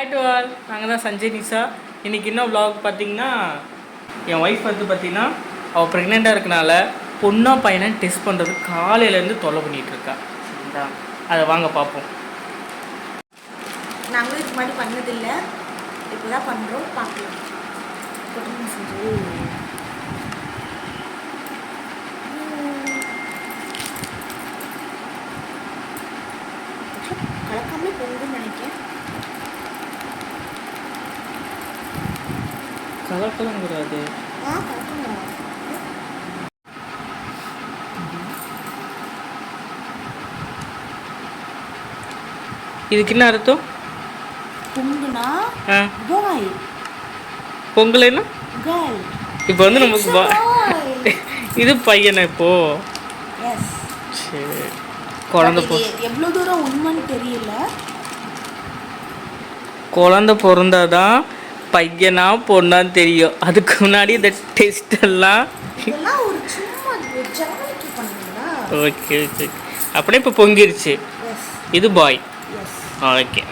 Hi to all, நாங்கள் தான் சஞ்சய் நிஷா. இன்றைக்கி என்ன vlog பார்த்தீங்கன்னா, என் ஒய்ஃப் வந்து பார்த்தீங்கன்னா அவள் ப்ரெக்னெண்ட்டாக இருக்கனால பொண்ணா பையனை டெஸ்ட் பண்ணுறது காலையிலேருந்து தொல்லை பண்ணிகிட்ருக்கா. சரிங்களா, அதை வாங்க பார்ப்போம். நாங்களும் இதுக்கு முன்னாடி பண்ணதில்லை, இப்போ தான் பண்ணுறோம், பார்க்கலாம். கலக்காமலே பொங்குன்னு நினைக்கிறேன். கலக்கலங்கிறாது. கலக்கணும். இதுக்கு என்ன அர்த்தம்? பொங்குனா பாய், பொங்கலைன்னா கேர்ள். இப்போ வந்து நமக்கு இது பையனை இப்போ. எஸ். சரி, குழந்தை எவ்வளோ தூரம் உண்மைன்னு தெரியல. குழந்தை பிறந்தாதான் பையனா பொண்ணான்னு தெரியும். அதுக்கு முன்னாடி இந்த டெஸ்ட் எல்லாம் ஒரு சும்மா ஜாலிக்கு பண்ணுங்களா? ஓகே ஓகே, அப்படியே இப்போ பொங்கிருச்சு. இது பாய். எஸ். ஓகே.